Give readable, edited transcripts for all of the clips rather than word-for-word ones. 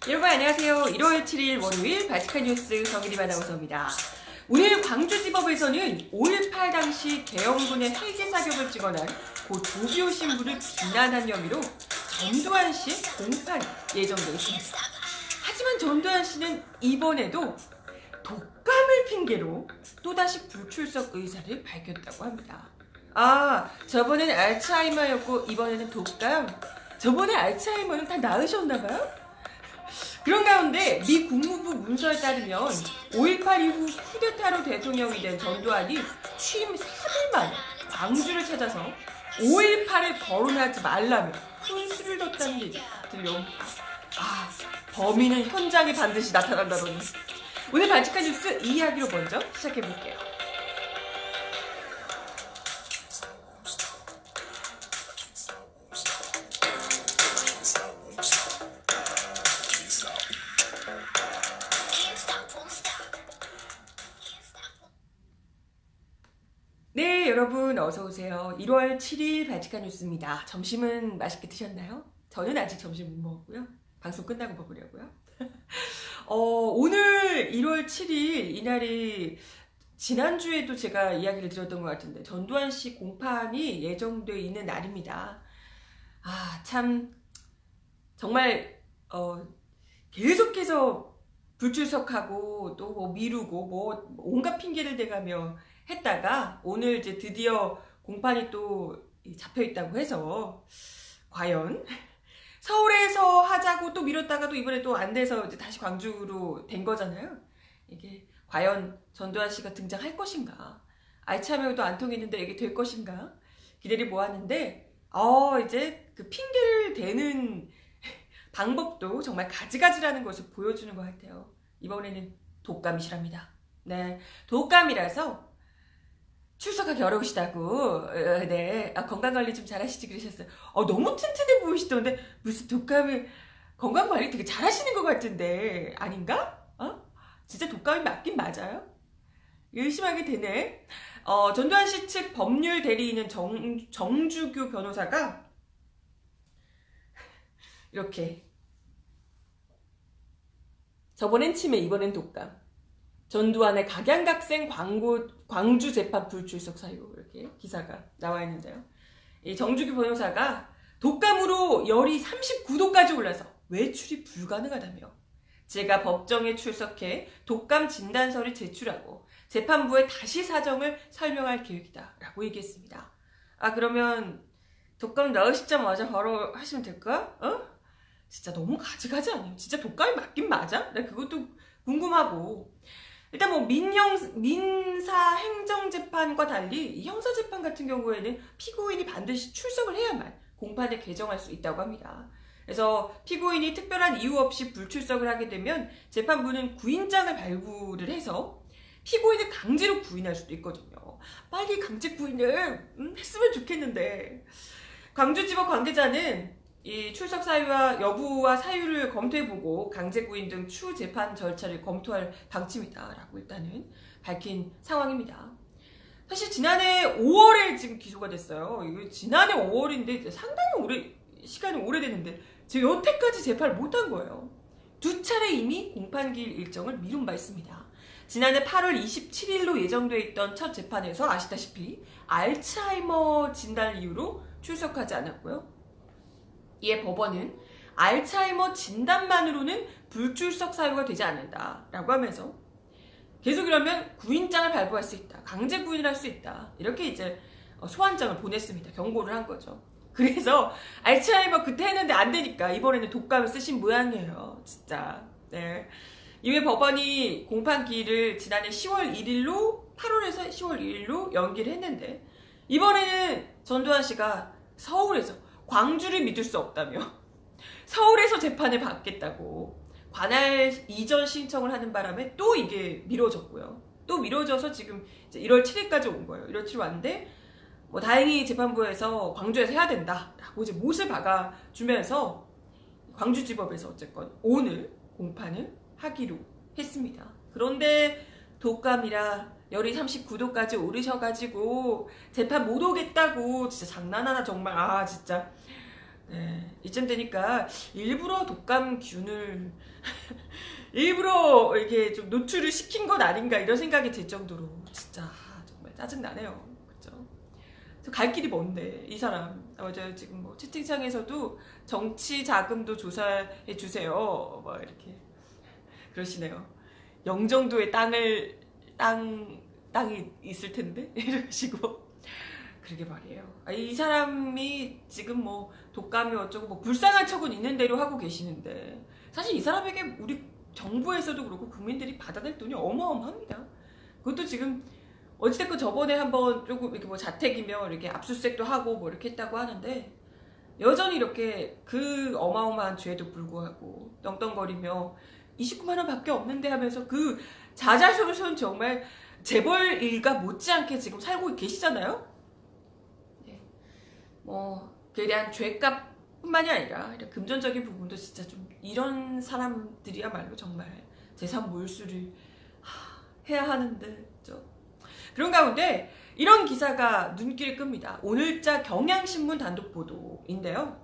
여러분 안녕하세요. 1월 7일 월요일 바칙한 뉴스 정일이 아나운서입니다. 오늘 광주지법에서는 5.18 당시 계엄군의 헬기 사격을 찍어난 고 조비오 신부를 비난한 혐의로 전두환 씨의 공판이 예정되어 있습니다. 하지만 전두환 씨는 이번에도 독감을 핑계로 또다시 불출석 의사를 밝혔다고 합니다. 저번엔 알츠하이머였고 이번에는 독감? 저번에 알츠하이머는 다 나으셨나봐요? 그런 가운데 미 국무부 문서에 따르면 5.18 이후 쿠데타로 대통령이 된 전두환이 취임 3일 만에 광주를 찾아서 5.18을 거론하지 말라며 훈수를 뒀다는 얘기가 들려옵니다. 범인은 현장에 반드시 나타난다더니. 오늘 바칙한 뉴스 이 이야기로 먼저 시작해볼게요. 네, 여러분 어서오세요. 1월 7일 바칙한 뉴스입니다. 점심은 맛있게 드셨나요? 저는 아직 점심 못 먹었고요. 방송 끝나고 먹으려고요. 오늘 1월 7일 이날이 지난주에도 제가 이야기를 드렸던 것 같은데 전두환 씨 공판이 예정되어 있는 날입니다. 참 정말 계속해서 불출석하고 또 뭐 미루고 뭐 온갖 핑계를 대가며 했다가 오늘 이제 드디어 공판이 또 잡혀 있다고 해서 과연 서울에서 하자고 또 미뤘다가 또 이번에 또 안 돼서 이제 다시 광주로 된 거잖아요. 이게 과연 전두환 씨가 등장할 것인가? 알츠하이머도 안 통했는데 이게 될 것인가? 기대를 모았는데 이제 그 핑계를 대는 방법도 정말 가지가지라는 것을 보여주는 것 같아요. 이번에는 독감이시랍니다. 네, 독감이라서 출석하기 어려우시다고. 네, 건강관리 좀 잘하시지 그러셨어요. 너무 튼튼해 보이시던데 무슨 독감을 건강관리 되게 잘하시는 것 같은데 아닌가? 진짜 독감이 맞긴 맞아요? 의심하게 되네. 전두환 씨 측 법률 대리인은 정주규 변호사가 이렇게 저번엔 치매 이번엔 독감, 전두환의 각양각색 광주 재판 불출석 사유, 이렇게 기사가 나와 있는데요. 이 정주규 변호사가 독감으로 열이 39도까지 올라서 외출이 불가능하다며 제가 법정에 출석해 독감 진단서를 제출하고 재판부에 다시 사정을 설명할 계획이다 라고 얘기했습니다. 그러면 독감 나으시자마자 바로 하시면 될까? 진짜 너무 가지가지 아니에요? 진짜 독감이 맞긴 맞아? 나 그것도 궁금하고. 일단 뭐 민사 행정재판과 달리 이 형사재판 같은 경우에는 피고인이 반드시 출석을 해야만 공판에 개정할 수 있다고 합니다. 그래서 피고인이 특별한 이유 없이 불출석을 하게 되면 재판부는 구인장을 발부를 해서 피고인을 강제로 구인할 수도 있거든요. 빨리 강제 구인을 했으면 좋겠는데. 광주지법 관계자는 이 출석 사유와 여부와 사유를 검토해보고 강제 구인 등 추후 재판 절차를 검토할 방침이다 라고 일단은 밝힌 상황입니다. 사실 지난해 5월에 지금 기소가 됐어요. 이거 지난해 5월인데 상당히 시간이 오래됐는데 지금 여태까지 재판을 못한 거예요. 두 차례 이미 공판기일 일정을 미룬 바 있습니다. 지난해 8월 27일로 예정돼 있던 첫 재판에서 아시다시피 알츠하이머 진단 이유로 출석하지 않았고요. 이에 법원은 알츠하이머 진단만으로는 불출석 사유가 되지 않는다라고 하면서 계속 이러면 구인장을 발부할 수 있다. 강제 구인을 할 수 있다. 이렇게 이제 소환장을 보냈습니다. 경고를 한 거죠. 그래서 알츠하이머 그때 했는데 안 되니까 이번에는 독감을 쓰신 모양이에요. 진짜. 네. 이외 법원이 공판 기일을 지난해 10월 1일로 8월에서 10월 1일로 연기를 했는데 이번에는 전두환 씨가 서울에서 광주를 믿을 수 없다며 서울에서 재판을 받겠다고 관할 이전 신청을 하는 바람에 또 이게 미뤄졌고요. 또 미뤄져서 지금 이제 1월 7일까지 온 거예요. 1월 7일 왔는데 뭐 다행히 재판부에서 광주에서 해야 된다라고 이제 못을 박아주면서 광주지법에서 어쨌건 오늘 공판을 하기로 했습니다. 그런데 독감이라 열이 39도까지 오르셔가지고 재판 못 오겠다고 진짜 장난하나 정말 진짜 네, 이쯤 되니까 일부러 독감균을 일부러 이렇게 좀 노출을 시킨 것 아닌가 이런 생각이 들 정도로 진짜 정말 짜증나네요. 그죠? 갈 길이 먼데 이 사람 맞아요. 지금 뭐 채팅창에서도 정치 자금도 조사해 주세요. 뭐 이렇게 그러시네요. 영종도에 땅이 있을 텐데 이러시고 그러게 말이에요. 이 사람이 지금 뭐 독감이 어쩌고 뭐 불쌍한 척은 있는 대로 하고 계시는데 사실 이 사람에게 우리 정부에서도 그렇고 국민들이 받아낼 돈이 어마어마합니다. 그것도 지금 어찌됐건 저번에 한번 조금 이렇게 뭐 자택이며 이렇게 압수수색도 하고 뭐 이렇게 했다고 하는데 여전히 이렇게 그 어마어마한 죄에도 불구하고 떵떵거리며 29만 원 밖에 없는데 하면서 그 자자손손 정말 재벌 일가 못지않게 지금 살고 계시잖아요. 네. 뭐 그에 대한 죄값뿐만이 아니라 금전적인 부분도 진짜 좀 이런 사람들이야말로 정말 재산 몰수를 해야 하는데 그렇죠? 그런 가운데 이런 기사가 눈길을 끕니다. 오늘자 경향신문 단독 보도인데요.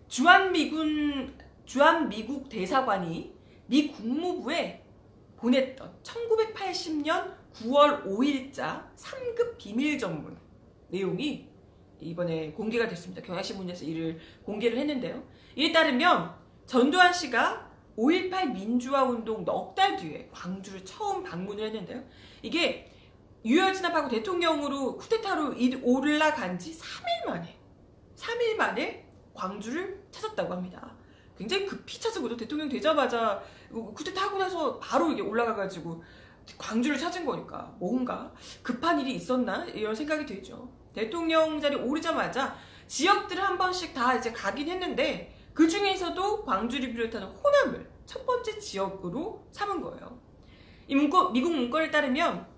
주한미국 대사관이 미 국무부에 보냈던 1980년 9월 5일자 3급 비밀 전문 내용이 이번에 공개가 됐습니다. 경향신문에서 이를 공개를 했는데요. 이에 따르면 전두환 씨가 5.18 민주화운동 넉 달 뒤에 광주를 처음 방문을 했는데요. 이게 유혈 진압하고 대통령으로 쿠데타로 올라간 지 3일 만에 광주를 찾았다고 합니다. 굉장히 급히 찾은 대통령 되자마자 쿠데타 하고 나서 바로 이게 올라가가지고 광주를 찾은 거니까 뭔가 급한 일이 있었나 이런 생각이 들죠. 대통령 자리 오르자마자 지역들을 한 번씩 다 이제 가긴 했는데 그 중에서도 광주를 비롯하는 호남을 첫 번째 지역으로 삼은 거예요. 이 미국 문건에 따르면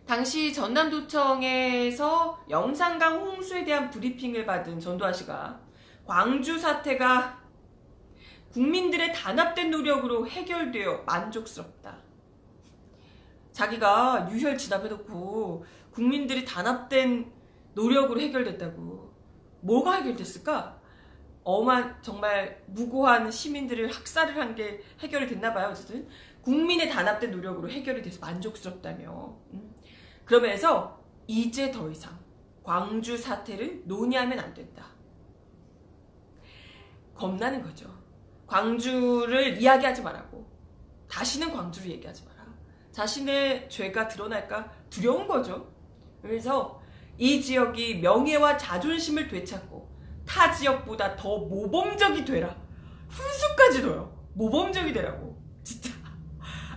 당시 전남도청에서 영산강 홍수에 대한 브리핑을 받은 전두환 씨가 광주 사태가 국민들의 단합된 노력으로 해결되어 만족스럽다. 자기가 유혈 진압해놓고 국민들이 단합된 노력으로 해결됐다고. 뭐가 해결됐을까? 정말 무고한 시민들을 학살을 한 게 해결이 됐나봐요. 어쨌든 국민의 단합된 노력으로 해결이 돼서 만족스럽다며. 그러면서 이제 더 이상 광주 사태를 논의하면 안 된다. 겁나는 거죠. 광주를 이야기하지 말라고. 다시는 광주를 얘기하지 마라. 자신의 죄가 드러날까 두려운 거죠. 그래서 이 지역이 명예와 자존심을 되찾고 타 지역보다 더 모범적이 되라. 훈수까지도요. 모범적이 되라고. 진짜.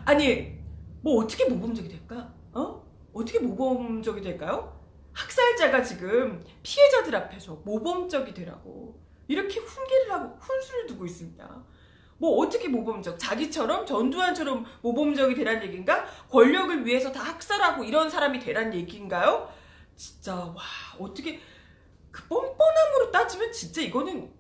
아니 뭐 어떻게 모범적이 될까? 어떻게 모범적이 될까요? 학살자가 지금 피해자들 앞에서 모범적이 되라고 이렇게 훈계를 하고 훈수를 두고 있습니다. 뭐 어떻게 모범적? 자기처럼 전두환처럼 모범적이 되란 얘기인가? 권력을 위해서 다 학살하고 이런 사람이 되란 얘기인가요? 진짜 와 어떻게 그 뻔뻔함으로 따지면 진짜 이거는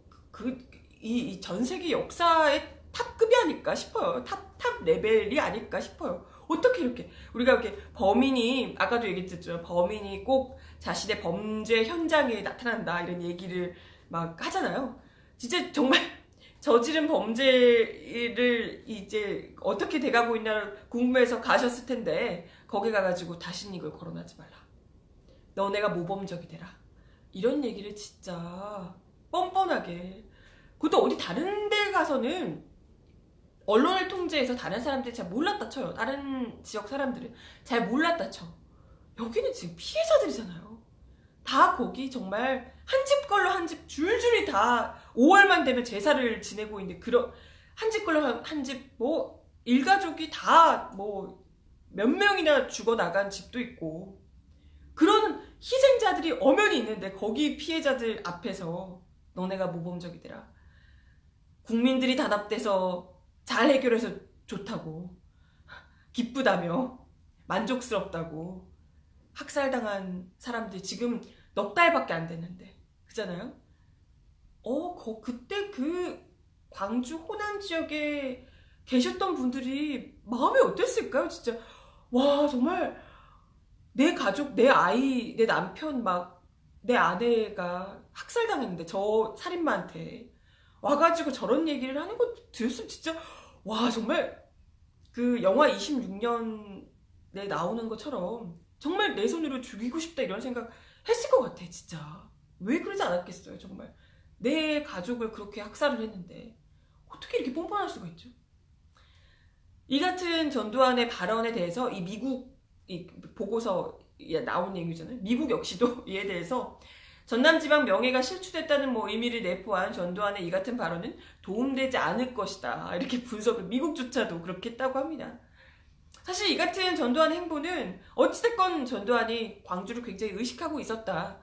이 전 세계 역사의 탑급이 아닐까 싶어요. 탑 레벨이 아닐까 싶어요. 어떻게 이렇게 우리가 이렇게 범인이 아까도 얘기했죠. 범인이 꼭 자신의 범죄 현장에 나타난다 이런 얘기를 막 하잖아요. 진짜 정말 저지른 범죄를 이제 어떻게 돼가고 있나를 궁금해서 가셨을 텐데 거기 가가지고 다시는 이걸 거론하지 말라. 너네가 모범적이 되라. 이런 얘기를 진짜 뻔뻔하게. 그것도 어디 다른 데 가서는 언론을 통제해서 다른 사람들이 잘 몰랐다 쳐요. 다른 지역 사람들은 잘 몰랐다 쳐. 여기는 지금 피해자들이잖아요. 다 거기 정말 한 집 걸로 한 집 줄줄이 다 5월만 되면 제사를 지내고 있는데 그런 한 집 걸로 한 집 뭐 일가족이 다 뭐 몇 명이나 죽어나간 집도 있고 그런 희생자들이 엄연히 있는데 거기 피해자들 앞에서 너네가 모범적이더라. 국민들이 단합돼서 잘 해결해서 좋다고 기쁘다며 만족스럽다고 학살당한 사람들 지금 넉 달밖에 안 됐는데 그잖아요. 그때 그 광주 호남 지역에 계셨던 분들이 마음이 어땠을까요? 진짜 와 정말 내 가족, 내 아이, 내 남편 막 내 아내가 학살당했는데 저 살인마한테 와가지고 저런 얘기를 하는 거 들었으면 진짜 와 정말 그 영화 26년에 나오는 것처럼 정말 내 손으로 죽이고 싶다 이런 생각 했을 것 같아 진짜. 왜 그러지 않았겠어요 정말. 내 가족을 그렇게 학살을 했는데 어떻게 이렇게 뻔뻔할 수가 있죠. 이 같은 전두환의 발언에 대해서 이 미국 이 보고서에 나온 얘기잖아요. 미국 역시도 이에 대해서 전남지방 명예가 실추됐다는 뭐 의미를 내포한 전두환의 이 같은 발언은 도움되지 않을 것이다. 이렇게 분석을 미국조차도 그렇게 했다고 합니다. 사실 이 같은 전두환의 행보는 어찌됐건 전두환이 광주를 굉장히 의식하고 있었다.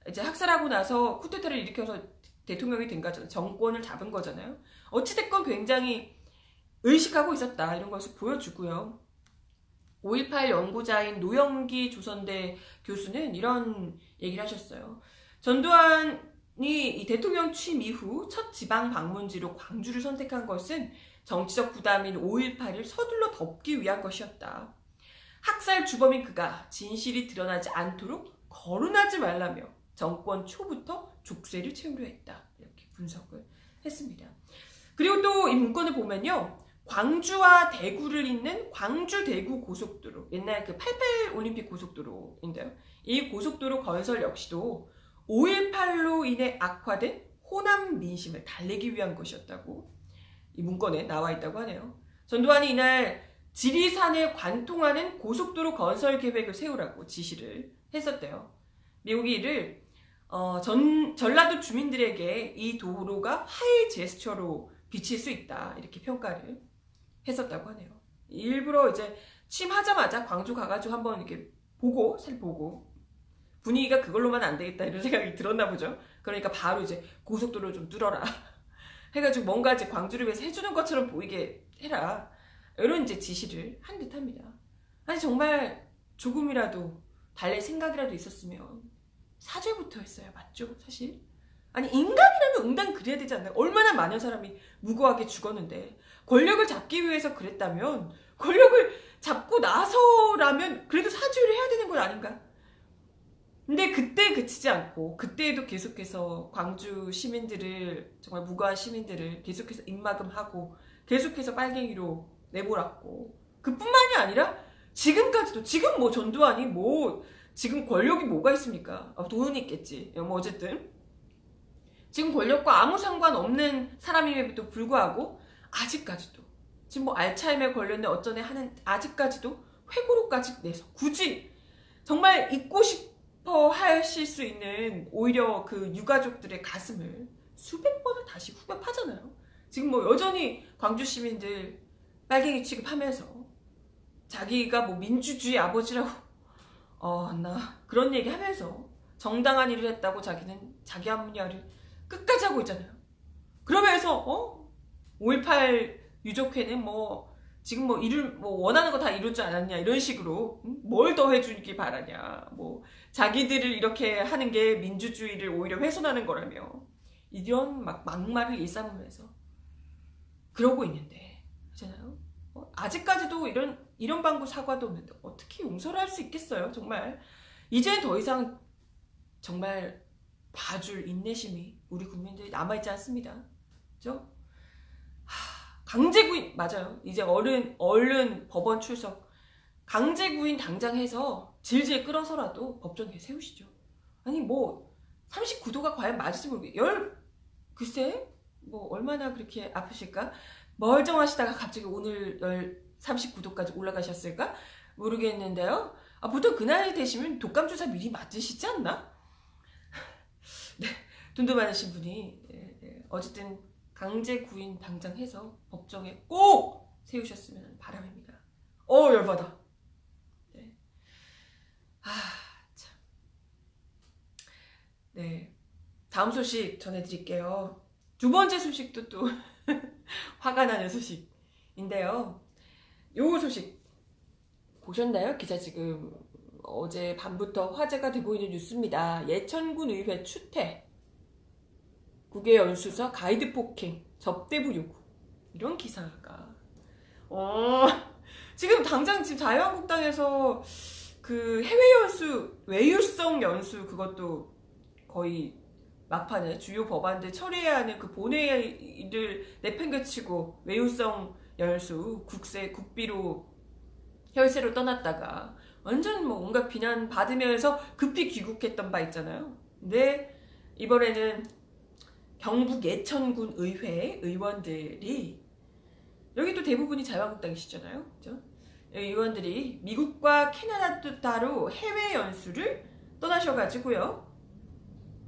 이제 학살하고 나서 쿠데타를 일으켜서 대통령이 된 거잖아요. 정권을 잡은 거잖아요. 어찌됐건 굉장히 의식하고 있었다. 이런 것을 보여주고요. 5.18 연구자인 노영기 조선대 교수는 이런 얘기를 하셨어요. 전두환이 이 대통령 취임 이후 첫 지방 방문지로 광주를 선택한 것은 정치적 부담인 5.18을 서둘러 덮기 위한 것이었다. 학살 주범인 그가 진실이 드러나지 않도록 거론하지 말라며 정권 초부터 족쇄를 채우려 했다. 이렇게 분석을 했습니다. 그리고 또 이 문건을 보면요. 광주와 대구를 잇는 광주-대구 고속도로, 옛날 그 88 올림픽 고속도로인데요. 이 고속도로 건설 역시도 5.18로 인해 악화된 호남 민심을 달래기 위한 것이었다고 이 문건에 나와 있다고 하네요. 전두환이 이날 지리산을 관통하는 고속도로 건설 계획을 세우라고 지시를 했었대요. 미국이 이를 전라도 주민들에게 이 도로가 하이 제스처로 비칠 수 있다 이렇게 평가를 했었다고 하네요. 일부러 이제 취임하자마자 광주 가가지고 한번 이렇게 보고 살보고 분위기가 그걸로만 안 되겠다 이런 생각이 들었나 보죠. 그러니까 바로 이제 고속도로 좀 뚫어라 해가지고 뭔가 이제 광주를 위해서 해주는 것처럼 보이게 해라 이런 이제 지시를 한 듯합니다. 아니 정말 조금이라도 달랠 생각이라도 있었으면 사죄부터 했어야 맞죠 사실. 아니 인간이라면 응당 그래야 되지 않나요? 얼마나 많은 사람이 무고하게 죽었는데 권력을 잡기 위해서 그랬다면 권력을 잡고 나서라면 그래도 사죄를 해야 되는 건 아닌가? 근데 그때 그치지 않고 그때에도 계속해서 광주 시민들을 정말 무고한 시민들을 계속해서 입막음하고 계속해서 빨갱이로 내몰았고 그뿐만이 아니라 지금까지도 지금 뭐 전두환이 뭐 지금 권력이 뭐가 있습니까? 돈은 있겠지. 뭐 어쨌든 지금 권력과 아무 상관없는 사람임에도 불구하고 아직까지도 지금 뭐 알츠하이머에 걸렸네 어쩌네 하는 아직까지도 회고록까지 내서 굳이 정말 잊고 싶어 하실 수 있는 오히려 그 유가족들의 가슴을 수백 번을 다시 후벼 파잖아요. 지금 뭐 여전히 광주 시민들 빨갱이 취급하면서 자기가 뭐 민주주의 아버지라고 나 그런 얘기 하면서 정당한 일을 했다고 자기는 자기 합리화를 끝까지 하고 있잖아요. 그러면서 5.18 유족회는 뭐 지금 뭐 원하는 거 다 이룰 줄 알았냐 이런 식으로 뭘 더 해주기 바라냐 뭐 자기들을 이렇게 하는 게 민주주의를 오히려 훼손하는 거라며 이런 막말을 일삼으면서 그러고 있는데 그렇잖아요. 아직까지도 이런 방구 사과도 없는데 어떻게 용서를 할 수 있겠어요 정말. 이제 더 이상 정말 봐줄 인내심이 우리 국민들이 남아있지 않습니다. 그죠? 강제구인 맞아요. 이제 얼른 법원 출석 강제구인 당장 해서 질질 끌어서라도 법정에 세우시죠. 아니 뭐 39도가 과연 맞을지 모르겠어요. 글쎄 뭐 얼마나 그렇게 아프실까? 멀쩡하시다가 갑자기 오늘 39도까지 올라가셨을까? 모르겠는데요. 보통 그 나이 되시면 독감 주사 미리 맞으시지 않나? 네, 돈도 많으신 분이 어쨌든 강제 구인 당장 해서 법정에 꼭 세우셨으면 바람입니다. 열받아. 네. 참. 네. 다음 소식 전해드릴게요. 두 번째 소식도 또 화가 나는 소식인데요. 요 소식 보셨나요? 기사 지금 어제 밤부터 화제가 되고 있는 뉴스입니다. 예천군 의회 추태 국외 연수서 가이드 폭행 접대부 요구 이런 기사가 지금 당장 지금 자유한국당에서 그 해외 연수 외유성 연수 그것도 거의 막판에 주요 법안들 처리해야 하는 그 본회의를 내팽개치고 외유성 연수 국비로 혈세로 떠났다가 완전 뭐 온갖 비난 받으면서 급히 귀국했던 바 있잖아요. 근데 이번에는 경북 예천군 의회 의원들이, 여기도 대부분이 자유한국당이시잖아요. 그죠? 의원들이 미국과 캐나다로 해외 연수를 떠나셔가지고요.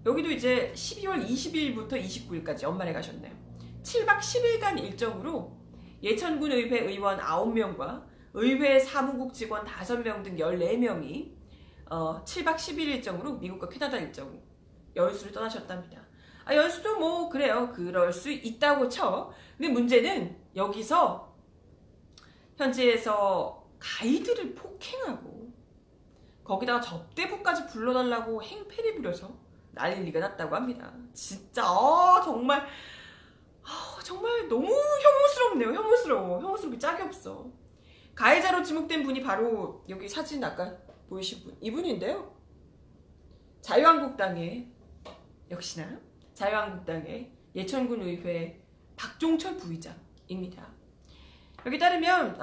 여기도 이제 12월 20일부터 29일까지 연말에 가셨네요. 7박 10일간 일정으로 예천군 의회 의원 9명과 의회 사무국 직원 5명 등 14명이 7박 10일 일정으로 미국과 캐나다 일정 연수를 떠나셨답니다. 연수도 뭐 그래요. 그럴 수 있다고 쳐. 근데 문제는 여기서 현지에서 가이드를 폭행하고 거기다가 접대부까지 불러달라고 행패를 부려서 난리가 났다고 합니다. 진짜 정말 너무 혐오스럽네요. 혐오스럽게 짝이 없어. 가해자로 지목된 분이 바로 여기 사진 아까 보이신 분, 이분인데요. 역시나 자유한국당의 예천군 의회 박종철 부의장입니다. 여기 따르면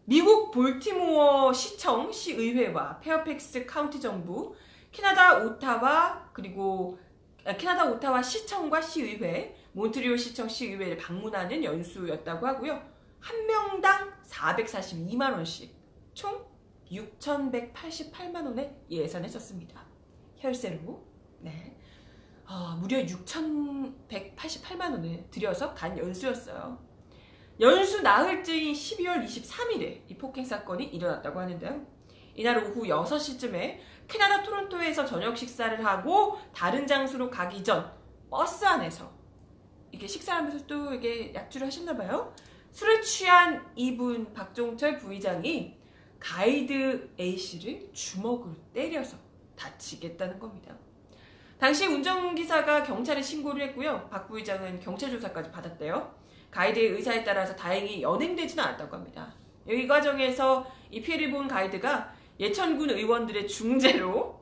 미국 볼티모어 시청 시의회와 페어팩스 카운티 정부, 캐나다 오타와 시청과 시의회, 몬트리올 시청 시의회를 방문하는 연수였다고 하고요. 한 명당 442만원씩 총 6,188만원의 예산을 썼습니다. 혈세로. 네. 무려 6,188만원을 들여서 간 연수였어요. 연수 나흘째인 12월 23일에 이 폭행 사건이 일어났다고 하는데요. 이날 오후 6시쯤에 캐나다 토론토에서 저녁 식사를 하고 다른 장소로 가기 전 버스 안에서 이렇게 식사하면서 또 이게 약주를 하셨나봐요. 술에 취한 이분 박종철 부의장이 가이드 A씨를 주먹으로 때려서 다치겠다는 겁니다. 당시 운전기사가 경찰에 신고를 했고요. 박 부의장은 경찰 조사까지 받았대요. 가이드의 의사에 따라서 다행히 연행되지는 않았다고 합니다. 이 과정에서 이 피해를 본 가이드가 예천군 의원들의 중재로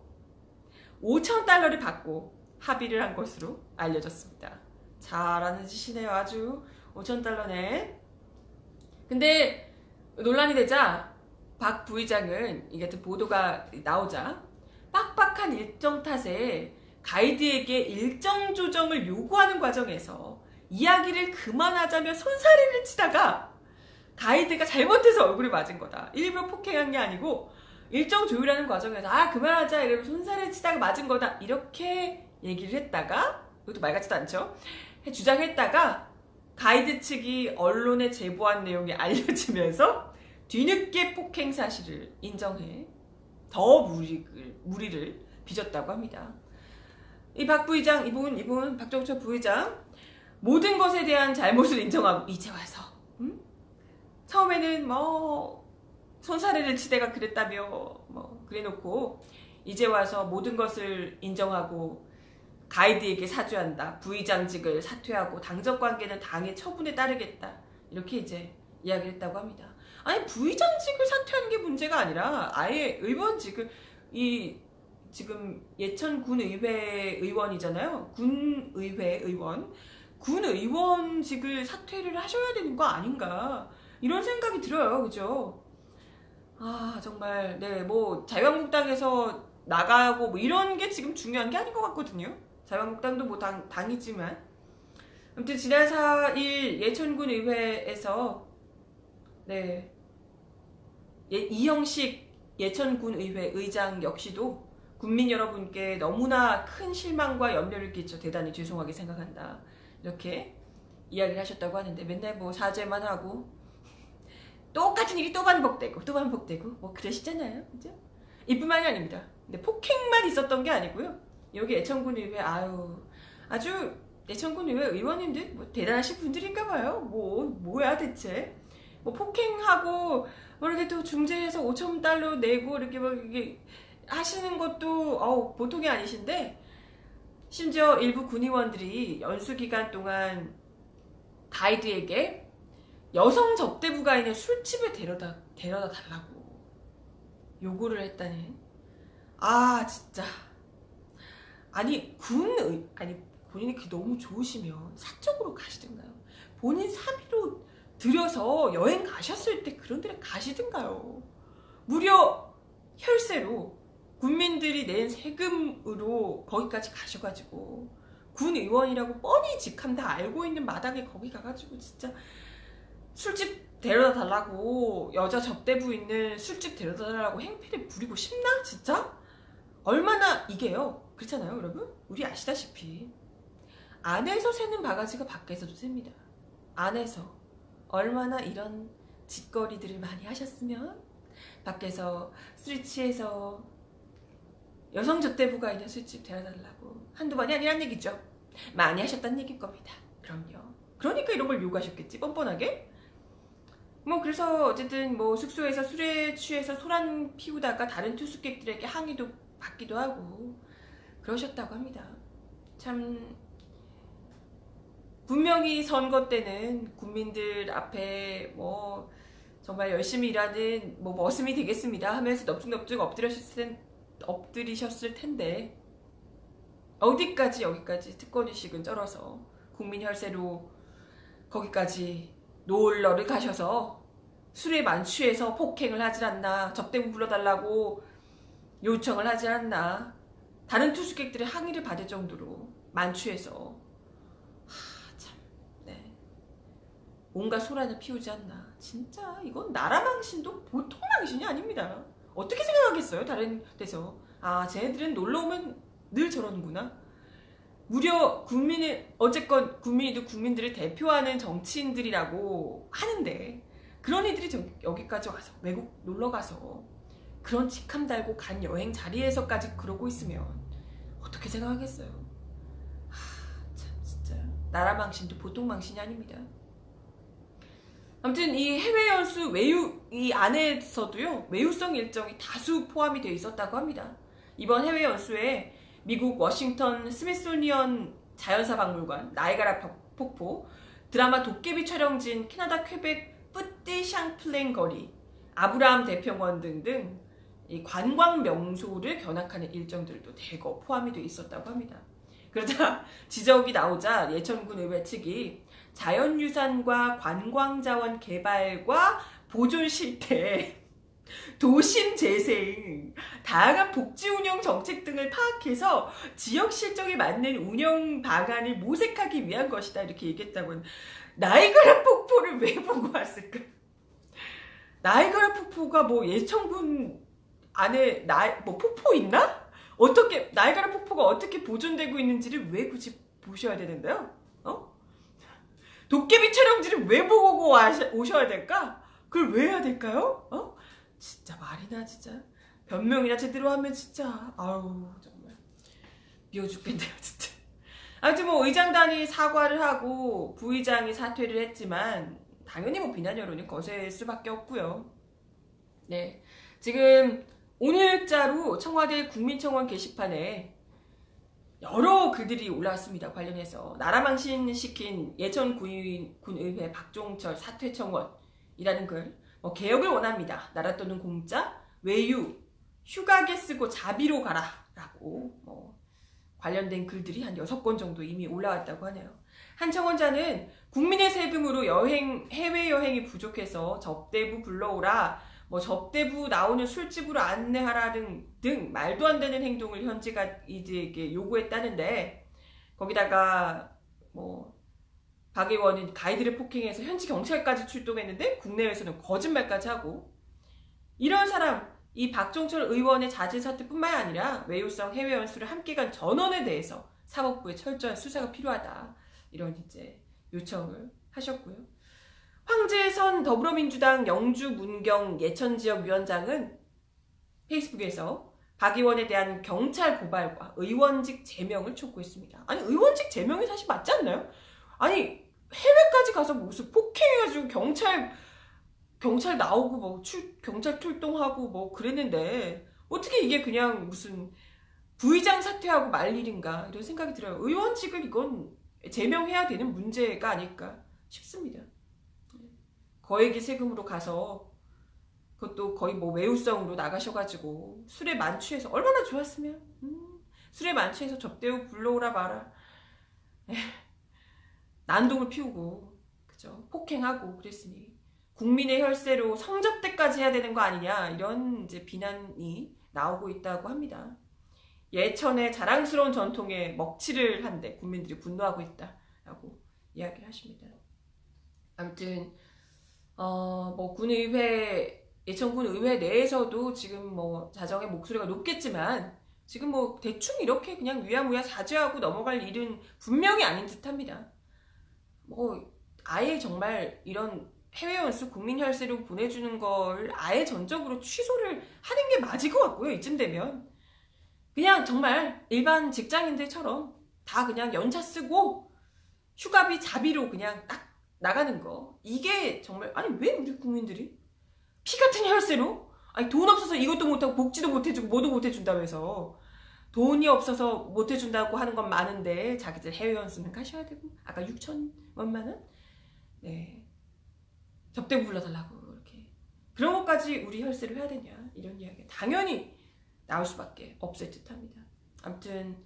5,000달러를 받고 합의를 한 것으로 알려졌습니다. 잘하는 짓이네요. 아주 5,000달러네. 근데 논란이 되자 박 부의장은 이 같은 보도가 나오자 빡빡한 일정 탓에 가이드에게 일정 조정을 요구하는 과정에서 이야기를 그만하자며 손사래를 치다가 가이드가 잘못해서 얼굴을 맞은 거다. 일부러 폭행한 게 아니고 일정 조율하는 과정에서 그만하자 이러면서 손사래를 치다가 맞은 거다. 이렇게 얘기를 했다가, 이것도 말 같지도 않죠? 주장했다가 가이드 측이 언론에 제보한 내용이 알려지면서 뒤늦게 폭행 사실을 인정해 더 무리를 빚었다고 합니다. 이 박 부의장, 이분 박종철 부의장, 모든 것에 대한 잘못을 인정하고 이제 와서 처음에는 손사래를 치대가 그랬다며 그래놓고 이제 와서 모든 것을 인정하고 가이드에게 사죄한다. 부의장직을 사퇴하고 당적 관계는 당의 처분에 따르겠다. 이렇게 이제 이야기를 했다고 합니다. 아니, 부의장직을 사퇴하는 게 문제가 아니라 아예 의원직을, 지금 예천군 의회 의원이잖아요. 군 의회 의원. 군 의원직을 사퇴를 하셔야 되는 거 아닌가. 이런 생각이 들어요. 그죠? 정말, 네, 자유한국당에서 나가고 이런 게 지금 중요한 게 아닌 것 같거든요. 자유한국당도 당이지만. 아무튼 지난 4일 예천군 의회에서, 네, 이형식 예천군 의회 의장 역시도 국민 여러분께 너무나 큰 실망과 연멸을 끼쳐 대단히 죄송하게 생각한다. 이렇게 이야기를 하셨다고 하는데, 맨날 사죄만 하고 똑같은 일이 또 반복되고 그러시잖아요. 그죠? 이뿐만이 아닙니다. 근데 폭행만 있었던 게 아니고요. 여기 예천군 의회 아주 예천군 의회 의원님들 대단하신 분들인가 봐요. 뭐야 대체. 폭행하고 이렇게 또 중재해서 5,000달러 내고 이렇게 하시는 것도 보통이 아니신데, 심지어 일부 군의원들이 연수 기간 동안 가이드에게 여성 접대부가 있는 술집에 데려다 달라고 요구를 했다니. 진짜 아니 아니 본인이 그게 너무 좋으시면 사적으로 가시든가요. 본인 사비로 들여서 여행 가셨을 때 그런 데를 가시든가요. 무려 혈세로 국민들이 낸 세금으로 거기까지 가셔가지고 군 의원이라고 뻔히 직함 다 알고 있는 마당에 거기 가가지고 진짜 술집 데려다 달라고, 여자 접대부 있는 술집 데려다 달라고 행패를 부리고 싶나? 진짜? 얼마나 이게요. 그렇잖아요 여러분? 우리 아시다시피 안에서 새는 바가지가 밖에서도 셉니다. 안에서 얼마나 이런 짓거리들을 많이 하셨으면 밖에서 술이 취해서 여성 접대부가 있는 술집 데려달라고 한두 번이 아니란 얘기죠. 많이 하셨다는 얘기일 겁니다. 그럼요. 그러니까 이런 걸 요구하셨겠지, 뻔뻔하게. 뭐 그래서 어쨌든 뭐 숙소에서 술에 취해서 소란 피우다가 다른 투숙객들에게 항의도 받기도 하고 그러셨다고 합니다. 참 분명히 선거 때는 국민들 앞에 뭐 정말 열심히 일하는 뭐 머슴이 되겠습니다 하면서 넙죽넙죽 엎드리셨을 텐데 어디까지 여기까지 특권의식은 쩔어서 국민 혈세로 거기까지 놀러를 가셔서 술에 만취해서 폭행을 하질 않나, 접대부 불러달라고 요청을 하질 않나, 다른 투숙객들의 항의를 받을 정도로 만취해서 참, 네, 온갖 소란을 피우지 않나. 진짜 이건 나라 망신도 보통 망신이 아닙니다. 어떻게 생각하겠어요 다른 데서. 아, 쟤네들은 놀러오면 늘 저러는구나. 무려 국민의, 어쨌건 국민이도 국민들을 대표하는 정치인들이라고 하는데 그런 이들이 여기까지 와서 외국 놀러가서 그런 직함 달고 간 여행 자리에서까지 그러고 있으면 어떻게 생각하겠어요. 참 진짜 나라 망신도 보통 망신이 아닙니다. 아무튼 이 해외 연수 외유 이 안에서도요 외유성 일정이 다수 포함이 되어 있었다고 합니다. 이번 해외 연수에 미국 워싱턴 스미소니언 자연사 박물관, 나이가라 폭포, 드라마 도깨비 촬영지인 캐나다 퀘벡 뿌띠 샹플랭 거리, 아브라함 대평원 등등 이 관광 명소를 견학하는 일정들도 대거 포함이 되어 있었다고 합니다. 그러자 지적이 나오자 예천군 의회 측이 자연유산과 관광자원 개발과 보존 실태, 도심 재생, 다양한 복지 운영 정책 등을 파악해서 지역 실정에 맞는 운영 방안을 모색하기 위한 것이다 이렇게 얘기했다고는. 나이가라 폭포를 왜 보고 왔을까? 나이가라 폭포가 뭐 예천군 안에 뭐 폭포 있나? 어떻게 나이가라 폭포가 어떻게 보존되고 있는지를 왜 굳이 보셔야 되는데요? 도깨비 촬영지를 왜 보고 오셔야 될까? 그걸 왜 해야 될까요? 진짜 말이나 진짜 변명이나 제대로 하면 진짜 아우 정말 미워 죽겠네요 진짜. 아무튼 뭐 의장단이 사과를 하고 부의장이 사퇴를 했지만 당연히 뭐 비난 여론이 거셀 수밖에 없고요. 네, 지금 오늘자로 청와대 국민청원 게시판에 여러 글들이 올라왔습니다. 관련해서 나라망신 시킨 예천군의회 박종철 사퇴청원이라는 글, 개혁을 원합니다. 나라 또는 공짜, 외유, 휴가게 쓰고 자비로 가라 라고 관련된 글들이 한 6건 정도 이미 올라왔다고 하네요. 한 청원자는 국민의 세금으로 해외여행이 부족해서 접대부 불러오라, 접대부 나오는 술집으로 안내하라 등 말도 안 되는 행동을 현지가 이들에게 요구했다는데, 거기다가 박 의원은 가이드를 폭행해서 현지 경찰까지 출동했는데 국내에서는 거짓말까지 하고, 이런 사람, 이 박종철 의원의 자진 사퇴뿐만 아니라 외유성 해외 연수를 함께 간 전원에 대해서 사법부의 철저한 수사가 필요하다, 이런 이제 요청을 하셨고요. 황재선 더불어민주당 영주 문경 예천지역위원장은 페이스북에서 박 의원에 대한 경찰 고발과 의원직 제명을 촉구했습니다. 아니, 의원직 제명이 사실 맞지 않나요? 아니, 해외까지 가서 무슨 폭행해가지고 경찰 나오고 경찰 출동하고 그랬는데 어떻게 이게 그냥 무슨 부의장 사퇴하고 말 일인가, 이런 생각이 들어요. 의원직은 이건 제명해야 되는 문제가 아닐까 싶습니다. 거액의 세금으로 가서 그것도 거의 외유성으로 나가셔가지고 술에 만취해서 얼마나 좋았으면, 술에 만취해서 접대 후 불러오라 마라. 난동을 피우고, 그죠? 폭행하고 그랬으니 국민의 혈세로 성접대까지 해야 되는 거 아니냐, 이런 이제 비난이 나오고 있다고 합니다. 예천의 자랑스러운 전통에 먹칠을 한데 국민들이 분노하고 있다라고 이야기를 하십니다. 아무튼 뭐 군의회, 예천군 의회 내에서도 지금 뭐 자정의 목소리가 높겠지만 지금 뭐 대충 이렇게 그냥 위야무야 사죄하고 넘어갈 일은 분명히 아닌 듯합니다. 뭐 아예 정말 이런 해외 연수 국민 혈세로 보내주는 걸 아예 전적으로 취소를 하는 게 맞을 것 같고요. 이쯤 되면 그냥 정말 일반 직장인들처럼 다 그냥 연차 쓰고 휴가비 자비로 그냥 딱 나가는 거, 이게 정말, 아니 왜 우리 국민들이 피 같은 혈세로, 아니 돈 없어서 이것도 못하고 복지도 못해주고 뭐도 못해준다면서, 돈이 없어서 못해준다고 하는 건 많은데 자기들 해외 연수는 가셔야 되고, 아까 6천원만 원? 네, 접대 불러달라고 이렇게, 그런 것까지 우리 혈세로 해야 되냐, 이런 이야기가 당연히 나올 수밖에 없을 듯합니다. 아무튼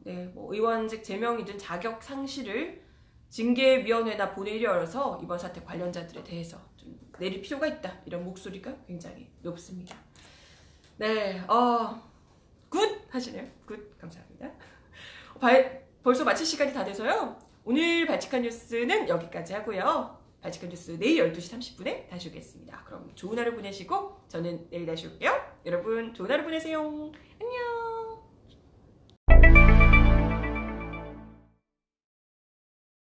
네, 뭐 의원직 제명이든 자격 상실을 징계위원회나 본회의를 열어서 이번 사태 관련자들에 대해서 좀 내릴 필요가 있다, 이런 목소리가 굉장히 높습니다. 네, 굿 하시네요. 굿, 감사합니다. 벌써 마칠 시간이 다 돼서요. 오늘 발칙한 뉴스는 여기까지 하고요. 발칙한 뉴스 내일 12시 30분에 다시 오겠습니다. 그럼 좋은 하루 보내시고 저는 내일 다시 올게요. 여러분 좋은 하루 보내세요. 안녕.